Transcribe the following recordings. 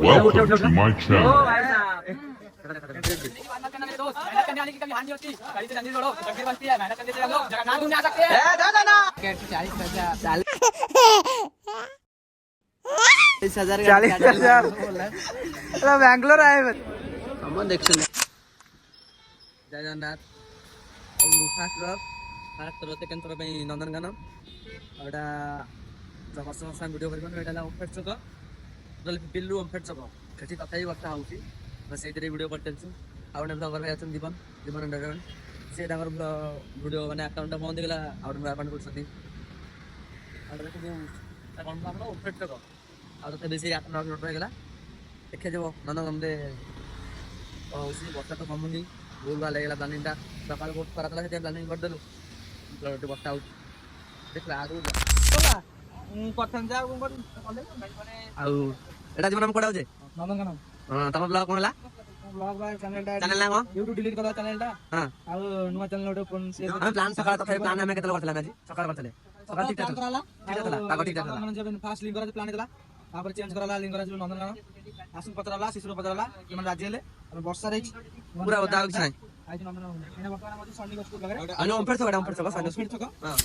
Welcome to my channel. Bangalore आए हम देख जय जगन्नाथ फास्ट सेकेंड थर नंदनकानन वर्ष भिडियो ओमफेड छक बिल्लू ओमफेड छक से कथा बर्ता हो भिडियो करते आउ ब्लगर भाई जीवन जीवन एंटरटेनमेंट से भिडियो मैंने आकाउंट बंद होगा आउ आकाउंट कर ओमफेड छक आते बेस 8 किलोमीटर होगा देखा जाव नंदनकानन बर्षा तो कमुनी भूल भाल होगा प्लानिंग सकाल बहुत खरा था प्लानिंग करदेलु बर्षा हो देखा आगे जीवन हम कड़े नंदनकानन तुम ब्लॉग कौन है ब्लॉग चैनल ना यूट्यूब डिलीट कर चैनल हां आ नुवा चैनल ओटे फोन से हम प्लान सकाळ त प्लान हमें केतला करतला आज सकाळ करतले सकाळ ठीक था ताको ठीक था जब फास्ट लिंक करा प्लान देला तापर चेंज करला लिंक करा नंदनकानन आसु पत्रला शिशुर पत्रला इमन राज्य ले वर्षा रही पूरा होता कुछ नहीं आज नंदनकानन एने वर्तमान मध्ये सन्नी स्कूल लगे अनु ओमफेड छक सन्नी स्कूल छक हां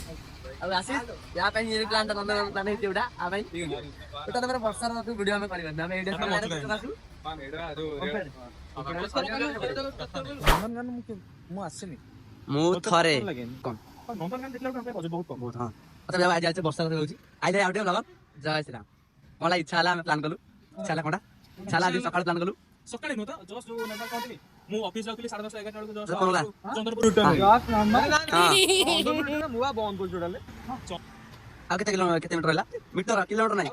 अब आशीष या पे ये प्लान त नंदनकानन प्लान है तेउडा आ भाई तो तमरे वर्षा रो वीडियो में करबे हम एडिट में आसु पान एडा जो नंदनकानन मु आसेनी मु थरे कोन नंदनकानन देखला हम पे बहुत कम हां अच्छा जब आज आज वर्षा होची आइले आउटे लगन जय श्री राम मला इच्छा आला प्लान कलु इच्छा आला कोडा इच्छा आला आज सकाळ प्लान कलु सकाळी नव्हता जस्ट जो नंबर काढली मु ऑफिस जाकली 10:30 11 वाजता जस्ट चंद्रपुर रिटर्न मुवा बॉन बोल जोडाले आ कितना मीटर रहला मीटर किलोमीटर नहीं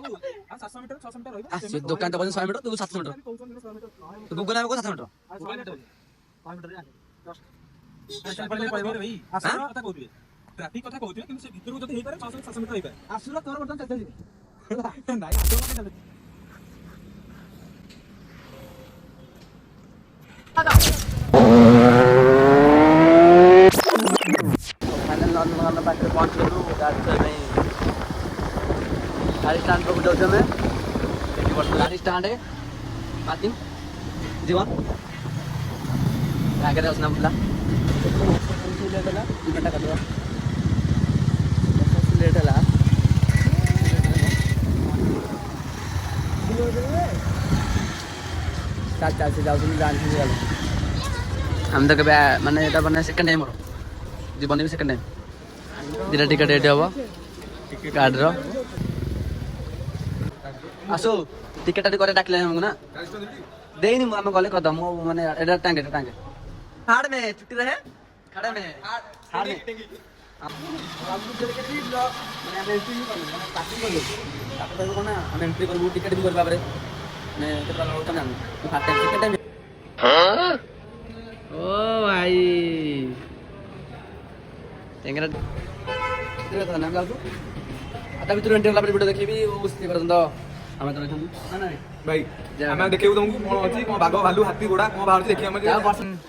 700 मीटर 600 मीटर रहइबा दुकान तो 100 मीटर तू 700 मीटर तो गुगल में को 700 मीटर 5 मीटर जस्ट स्टेशन पर पड़िबो रे भाई आसुरा कथा कहउथिबे ट्रैफिक कथा कहउथिबे किंतु से भीतर जति हेइ पारे 600 700 मीटर हेइ पारे आसुरा तोर बर्तन चलते जी नहीं आसुरा के चलते पहुंच गलु गाड़ी स्टैंड पर जाऊँ मैं गाड़ी स्टैंड है पार्किंग जीवन आगे उसने बोला लेट है चाल से जाऊँ हम तो कभी मैंने मैंने सेकेंड टाइम जीवन भी सेकेंड टाइम दुटा टिकेट रेडी हम गाड़ी आसो टिकेट करे डाकले हमको ना देनी आम गले कद मो माने एडा टांगे हाड़ में छुट्टी रहे खड़े में हाड़ में हम एंट्री नहीं करले माने पासिंग करले तापर कोन हम एंट्री करबो टिकेट भी करबा बारे ने केतना लोग त जानु फास्ट टिकेट में हां ओ भाई तेंगरा तेरा नाम लाउ आता भितर एंट्री वाला वीडियो देखिबी उस्ती करदन हमें तो ना भाई हमें देखेबो तुमको कोन अछि कोन बाघ भालू हाथी घोड़ा कोन बाहर देखि हम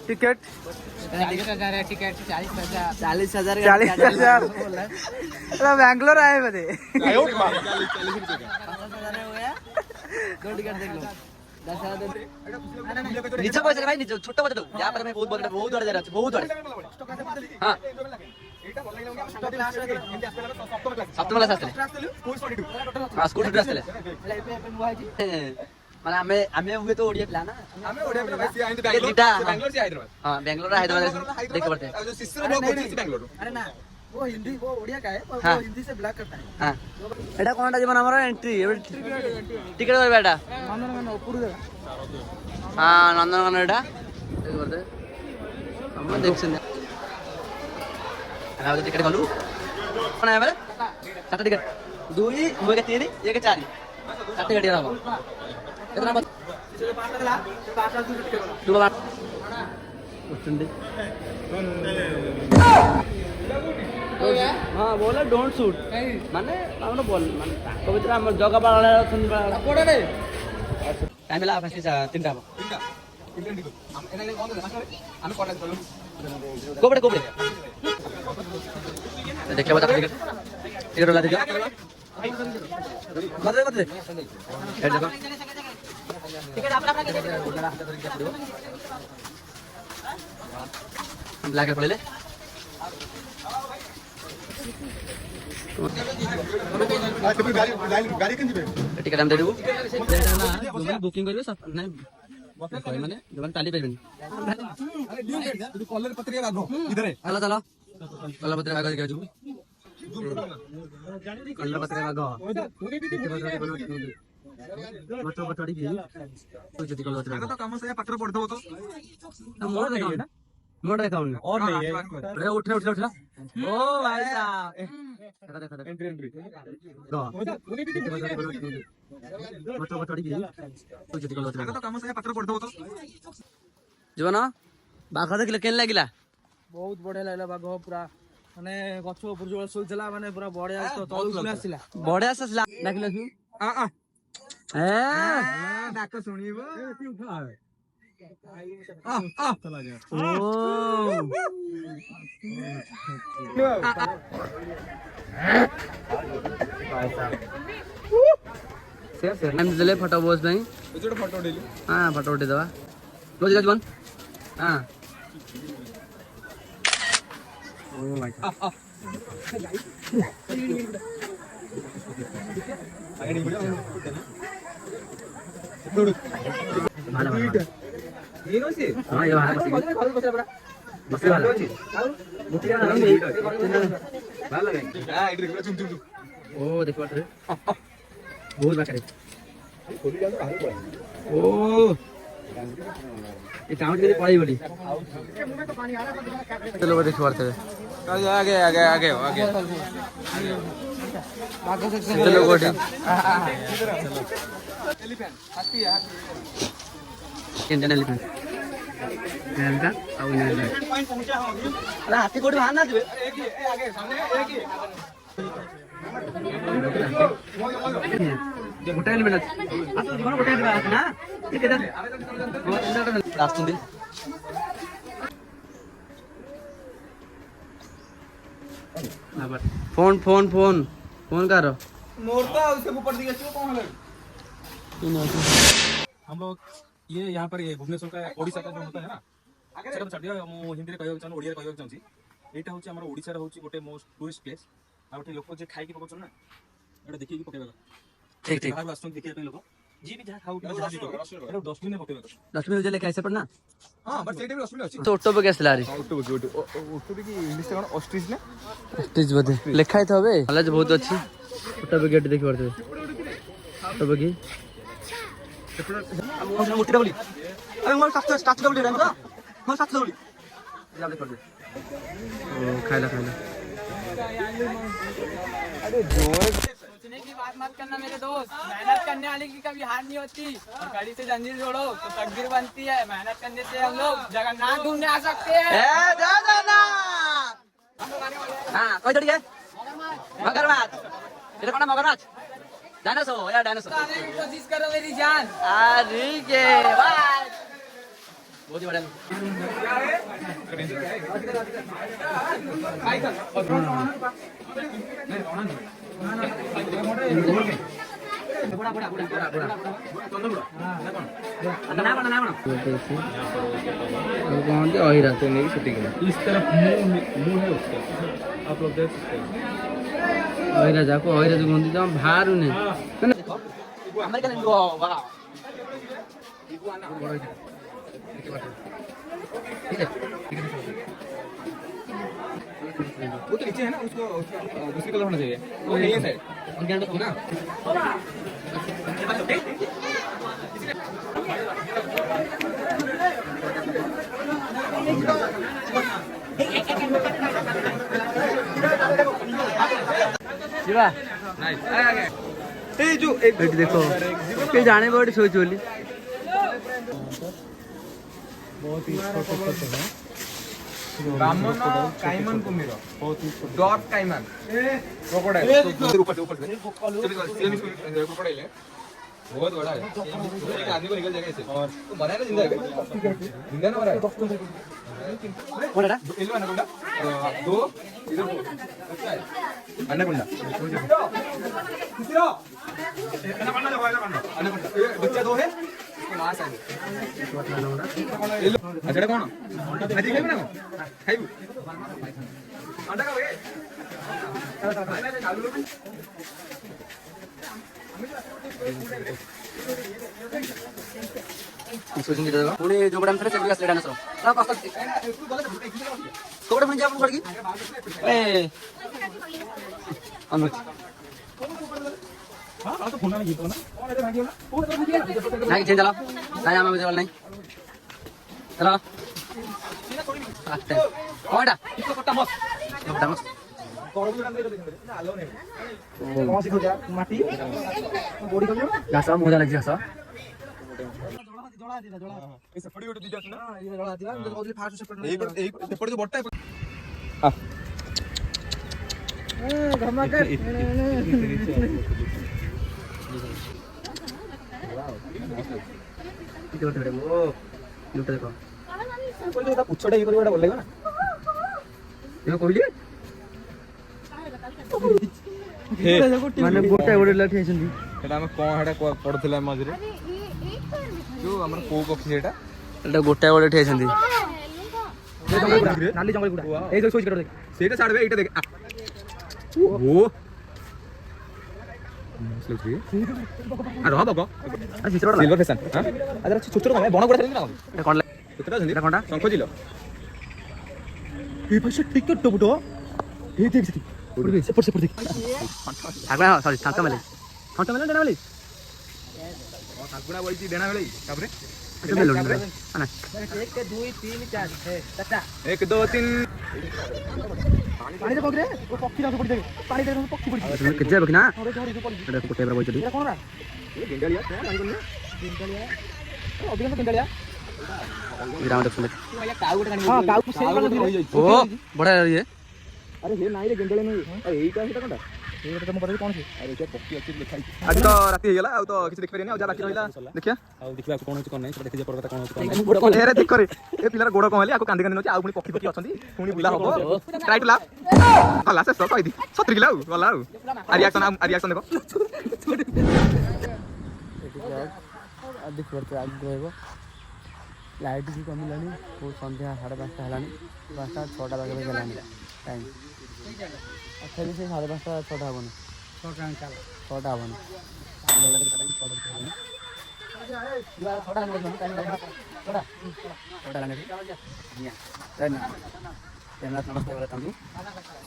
टिकट टिकट 40000 अरे बैंगलोर आए बदे आयो 40 रुपए दो टिकट देख लो 10,000 नीचे पहुंच भाई नीचे छोटा पहुंच दो यहां पर मैं बहुत बड़ा जा रहा है बहुत बड़ा हां सप्तम क्लास आस्ते हां स्कूल ड्रेस आस्ते माने हमें हुए तो ओडिया प्लान ना हमें ओडिया प्लान से आइंद बैंगलोर से हैदराबाद हां बैंगलोर हैदराबाद देख पड़ते हैं जो सिस्टर लोग होती है बैंगलोर अरे ना वो हिंदी वो ओडिया का है पर वो हिंदी से ब्लॉक करता है हां एटा कोनटा जीवन हमर एंट्री टिकट कर बेटा नंदनकानन ऊपर दे हां नंदनकानन एटा देख करते हम देख सुन हम टिकट कलु कोन है बरे सात टिकट 2 1 3 1 4 सात टिकट रहबो कितना बात दो बात उठंडे हां बोला डोंट शूट माने हमरो बोल माने ताको भीतर हम जगह बाळा सुन कोडे रे टाइम ला आपसे तीनटा हम एने कोन हम कॉलेज बोलू कोबड़े देखिए बता टिकट वाला देखो मत रे हेड देखो ब्लैक पड़े टिकट हम दे देबो बुकिंग करियो सब नै माने जवन ताली पेबनी अरे कॉलर पत्रिका लागो इधर है चलो चलो कॉलर पत्रिका लागो के जू कॉलर पत्रिका लागो बच्चो बच्चोडी भी तो जति कॉलर पत्रिका तो काम से पत्र पढ़ दो तो मोड़ अकाउंट और नहीं है अरे उठ ओ भाई साहब एंट्री गो बच्चो बच्चोडी भी तो जति कॉलर पत्रिका तो काम से पत्र पढ़ दो तो जीवन बाघ देखले केन लागिला बहुत बढ़िया लागला बाघ पूरा माने गछ ऊपर जो सोइतला माने पूरा बढ़िया तो तळु सुने आसिला बढ़िया आसला डाकिला तू आ आ ए डाक सुनिबो तू उठा आ आ चला जा ओ से हम जले फोटो बोस नहीं छोटे फोटो डेली हां फोटो उठे दवा रोज जीवन हां ओ भाई ಏನು ಸಿ हां ये बाहर बस वाला मुठिया ना नहीं बाल लगे हां इधर चुम चुम ओ देखो रे बहुत बात करे ओ ये काम के लिए पढ़ाई बोली चलो वो देखो पड़ते आगे आगे आगे आगे आगे बाघों से चलो गोटी एलिफेंट हाथी है इंडियन एलिफेंट का अब नहीं अरे हाथी कोड़ी बाहर ना दिबे एक ही आगे सामने एक ही जो गोटा एलिफेंट आ तो जीवन गोटा एलिफेंट ना ठीक है रास्तुंदी फोन फोन फोन फोन करो मोरता उसके ऊपर दिखे क्यों कौन है हम लोग ये यहाँ पर ये भुवनेश्वर का ओडिशा का जो होता है ना सेटा छाड़ दिया मु हिंदी रे कहयो चाहू ओडिया रे कहयो चाहूची एटा होची हमर ओडिशा रे होची गोटे मोस्ट टूरिस्ट प्लेस आ गोटे लोक जे खाई के पकोछ ना एटा देखि के पकेबा ठीक ठीक बाहर आसुन देखि पे लोक जी भी जा खाऊ के जा एटा डस्टबिन में पकेबा लक्ष्मी विजय कैसे पढ़ना हां बट सेटा भी डस्टबिन अछि तो ऑटो पे कैसे ला रही ऑटो की इंग्लिश रे ऑस्ट्रिच ने स्टेज बदे लिखा ही था बे कॉलेज बहुत अच्छी ऑटो पे गेट देखि पड़ते ऑटो पे की हम मुट्ठी बोली अरे मोर स्टार्ट बोली रे ना मोर स्टार्ट बोली जाले कर दे ओ खाइला अरे जोर सोचने की बात मत करना मेरे दोस्त मेहनत करने वाले की कभी हार नहीं होती और कड़ी से जंजीर जोड़ो तो तकदीर बनती है मेहनत करने से हम लोग जगन्नाथ घूमने आ सकते हैं हां कोई छोड़ी है मगरमच्छ ये कौन मगरमच्छ डायनासोर या डायनासोर आने की कोशिश करो मेरी जान अरे के बाय बहुत ही बढ़िया इस तरफ मुंह है उसका आप लोग देख सकते हैं ओइरा जाको ओइरा जो गंदी जाम बाहर ने अमेरिकन इंडो वाह ठीक है वो तो नीचे है ना उसको दूसरी कलर होना चाहिए वो नहीं है साइड उनके अंदर ना जीवा नाइस आगे ए जो एक बेटी देखो के जाने बड़ी सोच बोली बहुत ही छोटे हैं बामन काइमन कुमिर बहुत ही डॉग काइमन क्रोकोडाइल ऊपर से क्रोकोडाइल है बहुत बड़ा है एक आदमी को निकल जाएगा इससे और तो बनाया ना जिंदा है जिंदा ना बना है कौन है एलो अनाकोंडा दो इधर अनाकोंडा तीसरा अनाकोंडा बच्चा दो है ମାସ ଆଗ ସେଟା କଣ ଆଜି ଖାଇବୁ ନା ଖାଇବୁ ଅଣ୍ଡା ଖାଉ ପୁଣି ଯୋଉଟା ଆମେ ସେଠି ଆସିଲେ ଡାଇନସର କୋଉଟା ପୁଣି ଯାଉ ପଡ଼ିକି ନାଇଁ ଚେଞ୍ଜ ଚାଲ ନାଇଁ ଆମେ ବୁଝିବାର ନାଇଁ ଚାଲ କଣଟା ଘାସ ମଜା ଲାଗିଛି ଘାସ ପୁଛଟା ଇଏ କରିବା ଭଲ ଲାଗିବ ନା କହିଲି ମାନେ ଗୋଟା ଗୋଟେ ଲାଠି ହେଇଛନ୍ତି ସେଟା ଆମେ କଣ ସେଟା ପଢୁଥିଲେ ମଝିରେ ଯୋଉ ଆମର କୋଉ ପକ୍ଷୀ ସେଇଟା ଏଟା ଗୋଟା ଗୋଟେ ଠିଆଇଛନ୍ତି ନାଲି ଜଙ୍ଗଲ ଗୁଡା ଏଇ ଯୋଉ ସୁଇଚ କାଟ ସେଇଟା ଛାଡବେ ଏଇଟା ଦେଖ ଓ ସିଲଭର ଫେସନ ଆରେ ଛୋଟ କଣ ବଣ ଗୁଡା ଛାଡିଛନ୍ତି ନା କଣ କେତେଟା ଅଛନ୍ତି କଣଟା ଶଙ୍ଖ ଚିଲ এই পাশে ঠিক তো বুটো এই দেখ সেটি সেপট সেপট দেখ ঠাকুরা সরি ঠাকুরা মেলে ডেনা মেলে ଶାଗୁଣା ବଳିଛି ଡେଣା ବେଳେ ତାପରେ 1 2 3 4 1 2 3 পানি দে পকরে ও পক্ষী না পড়ি দেবে পানি দে পক্ষী পড়ি কেତେ যাবে କି ନା ধরে ধরে পড়ি এটা কোটে বড় বইছলি এটা কোনরা ଗେଣ୍ଡାଳିଆ ପାଣି କଲେ গেন্ডালিয়া অবিগন্ত গেন্ডালিয়া ଗ୍ରାମ ଦେଖୁଥିଲେ हां काऊ से ଓ ବଢିଆ ଇଏ ଆରେ ହେ ନାଇଁ ରେ ଗେଣ୍ଡାଳିଆ ନାଇଁ ଏଇଟା ସେଟା କୋନଟା ଏଇଟା ତମ ପରରେ କଣ છે ଆରେ ଏଟା ପକ୍ଷୀ ଅଛି ଲେଖା ହେଇଛି ଆଜି ତ ରାତି ହେଇଗଲା ଆଉ ତ କିଛି ଦେଖିପାରିନି ଆଉ ଯାହା ବାକି ରହିଲା ଦେଖିଆ ଆଉ ଦେଖିବା କଣ ହଉଛି କଣ ନାହିଁ ସେଟା ଦେଖି ଯେ ପରକଥା କଣ ହଉଛି ଗୋଡ଼ କଣ ହେରେ ଦେଖ ରେ ଏ ପିଲାର ଗୋଡ଼ କଣ ହେଲି ଆକୁ କାନ୍ଦି କାନ୍ଦି ନଉଛି ଆଉ ପୁଣି ପକ୍ଷୀ ପକ୍ଷୀ ଅଛନ୍ତି ପୁଣି ବୁଲା ହବ ଟ୍ରାଇ ଟୁ ଲାଫ ଗଲା ଶେଷ କହିଦି 70 କିଲୋ ଆଉ ଗଲା ଆଉ ରିଆକ୍ସନ ଦେଖ ଦେଖିବାର ତ ଆଗକୁ ରହିବ ଲାଇଟ୍ ବି କମିଲାଣି ବହୁତ ସନ୍ଧ୍ୟା 5:30 ହେଲାଣି 5ଟା 6ଟା ପାଖାପାଖି ହେଲାଣି ଟାଇମ୍ ତଥାପି ସେ 5:30 6ଟା ହେବନି 6ଟା ହେବନି 6ଟା